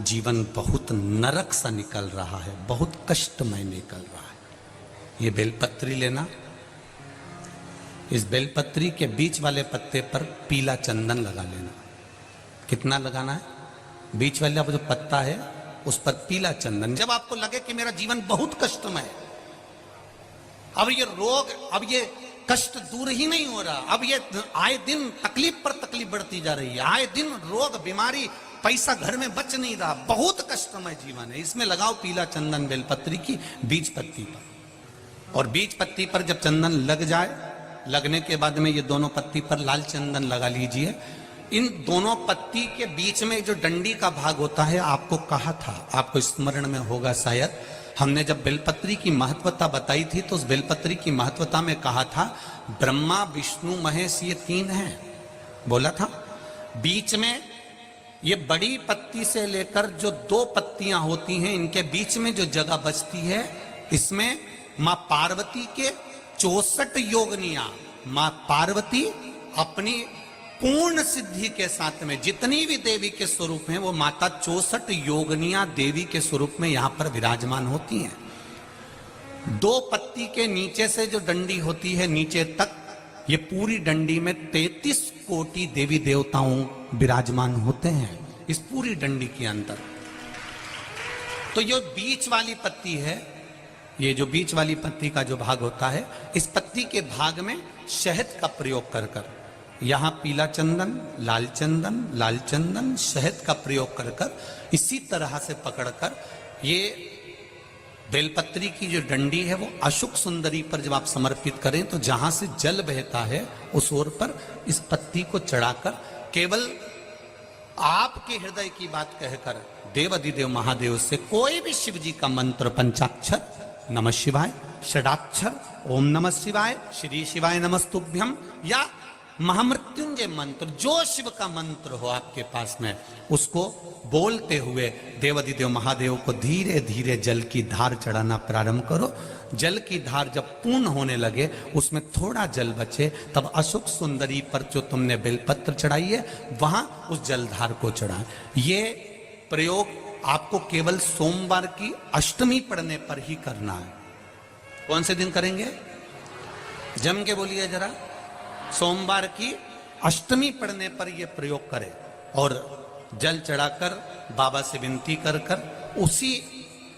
जीवन बहुत नरक सा निकल रहा है, बहुत कष्टमय निकल रहा है। ये बेलपत्री लेना, इस बेलपत्री के बीच वाले पत्ते पर पीला चंदन लगा लेना। कितना लगाना है? बीच वाला जो पत्ता है उस पर पीला चंदन। जब आपको लगे कि मेरा जीवन बहुत कष्टमय है, अब ये रोग, अब ये कष्ट दूर ही नहीं हो रहा, अब ये आए दिन तकलीफ पर तकलीफ बढ़ती जा रही है, आए दिन रोग बीमारी, पैसा घर में बच नहीं रहा, बहुत कष्टमय जीवन है, इसमें लगाओ पीला चंदन बेलपत्री की बीज पत्ती पर। और बीज पत्ती पर जब चंदन लग जाए, लगने के बाद में ये दोनों पत्ती पर लाल चंदन लगा लीजिए। इन दोनों पत्ती के बीच में जो डंडी का भाग होता है, आपको कहा था, आपको स्मरण में होगा शायद, हमने जब बेलपत्री की महत्वता बताई थी तो उस बेलपत्री की महत्वता में कहा था ब्रह्मा विष्णु महेश ये तीन हैं, बोला था। बीच में ये बड़ी पत्ती से लेकर जो दो पत्तियां होती हैं, इनके बीच में जो जगह बचती है, इसमें मां पार्वती के 64 योगनियां, मां पार्वती अपनी पूर्ण सिद्धि के साथ में जितनी भी देवी के स्वरूप हैं, वो माता 64 योगनियां देवी के स्वरूप में यहां पर विराजमान होती हैं। दो पत्ती के नीचे से जो डंडी होती है नीचे तक, ये पूरी डंडी में 33 कोटि देवी देवताओं विराजमान होते हैं इस पूरी डंडी के अंदर। तो ये बीच वाली पत्ती है, ये जो बीच वाली पत्ती का जो भाग होता है, इस पत्ती के भाग में शहद का प्रयोग कर कर, यहां पीला चंदन, लाल चंदन, लाल चंदन, शहद का प्रयोग कर कर, इसी तरह से पकड़कर ये बेलपत्री की जो डंडी है वो अशुक सुंदरी पर जब आप समर्पित करें तो जहां से जल बहता है उस ओर पर इस पत्ती को चढ़ाकर केवल आपके हृदय की बात कहकर देवाधिदेव महादेव से कोई भी शिव जी का मंत्र, पंचाक्षर, नमः शिवाय, षडाक्षर, ओम नमः शिवाय, श्री शिवाय नमस्तुभ्यम, या महामृत्युंजय मंत्र, जो शिव का मंत्र हो आपके पास में, उसको बोलते हुए देवाधिदेव महादेव को धीरे धीरे जल की धार चढ़ाना प्रारंभ करो। जल की धार जब पूर्ण होने लगे, उसमें थोड़ा जल बचे, तब अशुक सुंदरी पर जो तुमने बेलपत्र चढ़ाई है वहां उस जलधार को चढ़ाएं। ये प्रयोग आपको केवल सोमवार की अष्टमी पढ़ने पर ही करना है। कौन से दिन करेंगे? जम के बोलिए जरा। सोमवार की अष्टमी पढ़ने पर यह प्रयोग करें और जल चढ़ाकर बाबा से विनती कर कर उसी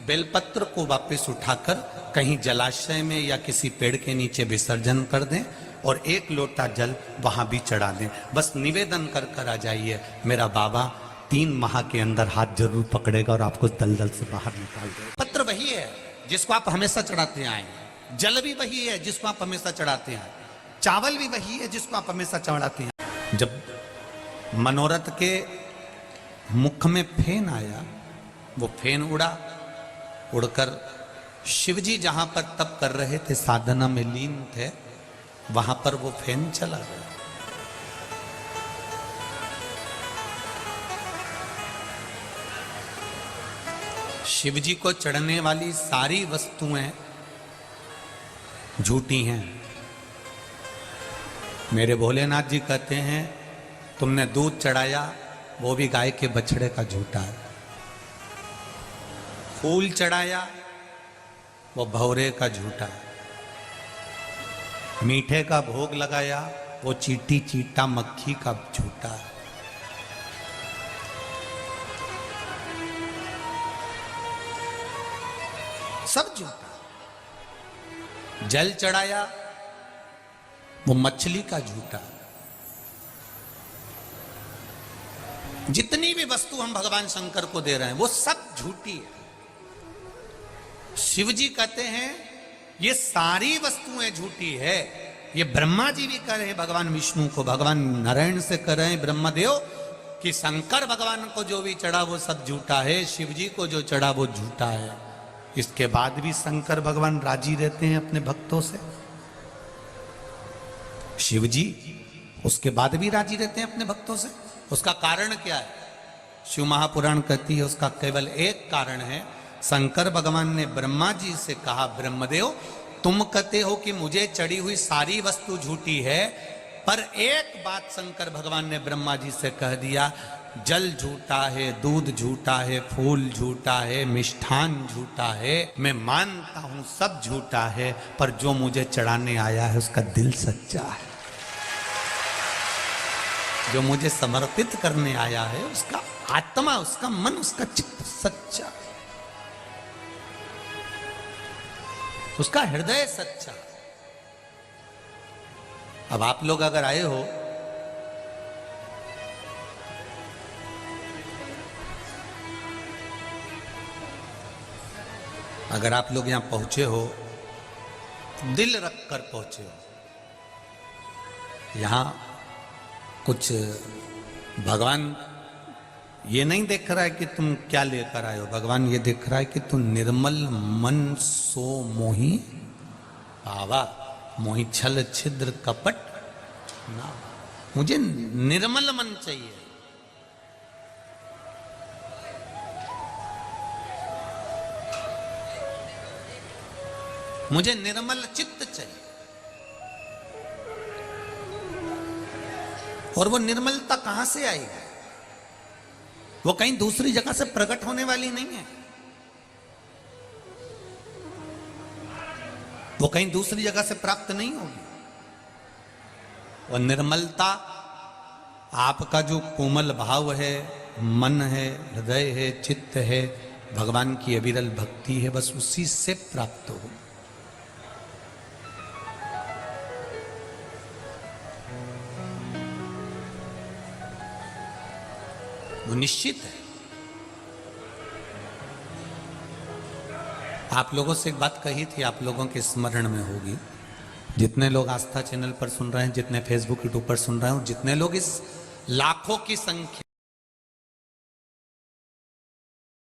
बेलपत्र को वापस उठाकर कहीं जलाशय में या किसी पेड़ के नीचे विसर्जन कर दें और एक लोटा जल वहां भी चढ़ा दें। बस निवेदन कर कर आ जाइए, मेरा बाबा 3 माह के अंदर हाथ जरूर पकड़ेगा और आपको दलदल से बाहर निकाल देगा। पत्र वही है जिसको आप हमेशा चढ़ाते आए, जल भी वही है जिसको आप हमेशा चढ़ाते हैं, चावल भी वही है जिसको आप हमेशा चढ़ाते हैं। जब मनोरथ के मुख में फेन आया, वो फेन उड़ा, उड़कर शिवजी जहां पर तप कर रहे थे, साधना में लीन थे, वहां पर वो फेन चला गया। शिवजी को चढ़ने वाली सारी वस्तुएं झूठी हैं। मेरे भोलेनाथ जी कहते हैं, तुमने दूध चढ़ाया वो भी गाय के बछड़े का झूठा है, फूल चढ़ाया वो भौरे का झूठा है, मीठे का भोग लगाया वो चींटी चीटा मक्खी का झूठा है। सब झूठा। जल चढ़ाया वो मछली का झूठा। जितनी भी वस्तु हम भगवान शंकर को दे रहे हैं वो सब झूठी है। शिव जी कहते हैं ये सारी वस्तुएं झूठी है। ये ब्रह्मा जी भी कह रहे हैं भगवान विष्णु को, भगवान नारायण से कह रहे हैं ब्रह्मदेव कि शंकर भगवान को जो भी चढ़ा वो सब झूठा है, शिव जी को जो चढ़ा वो झूठा है। इसके बाद भी शंकर भगवान राजी रहते हैं अपने भक्तों से। शिव जी उसके बाद भी राजी रहते हैं अपने भक्तों से। उसका कारण क्या है? शिव महापुराण कहती है उसका केवल एक कारण है। शंकर भगवान ने ब्रह्मा जी से कहा, ब्रह्मदेव तुम कहते हो कि मुझे चढ़ी हुई सारी वस्तु झूठी है, पर एक बात शंकर भगवान ने ब्रह्मा जी से कह दिया जल झूठा है, दूध झूठा है, फूल झूठा है, मिष्ठान झूठा है, मैं मानता हूं सब झूठा है, पर जो मुझे चढ़ाने आया है उसका दिल सच्चा है। जो मुझे समर्पित करने आया है उसका आत्मा, उसका मन, उसका चित्त सच्चा, उसका हृदय सच्चा। अब आप लोग अगर आए हो, अगर आप लोग यहां पहुंचे हो, दिल रख कर पहुंचे हो, यहां कुछ भगवान ये नहीं देख रहा है कि तुम क्या लेकर आए हो, भगवान ये देख रहा है कि तुम निर्मल मन सो मोही पावा, मोही छल छिद्र कपट ना। मुझे निर्मल मन चाहिए, मुझे निर्मल चित्त चाहिए। और वो निर्मलता कहां से आएगी? वो कहीं दूसरी जगह से प्रकट होने वाली नहीं है, वो कहीं दूसरी जगह से प्राप्त नहीं होगी। वो निर्मलता आपका जो कोमल भाव है, मन है, हृदय है, चित्त है, भगवान की अविरल भक्ति है, बस उसी से प्राप्त हो। वो निश्चित है। आप लोगों से एक बात कही थी, आप लोगों के स्मरण में होगी, जितने लोग आस्था चैनल पर सुन रहे हैं, जितने फेसबुक यूट्यूब पर सुन रहे हैं, जितने लोग इस लाखों की संख्या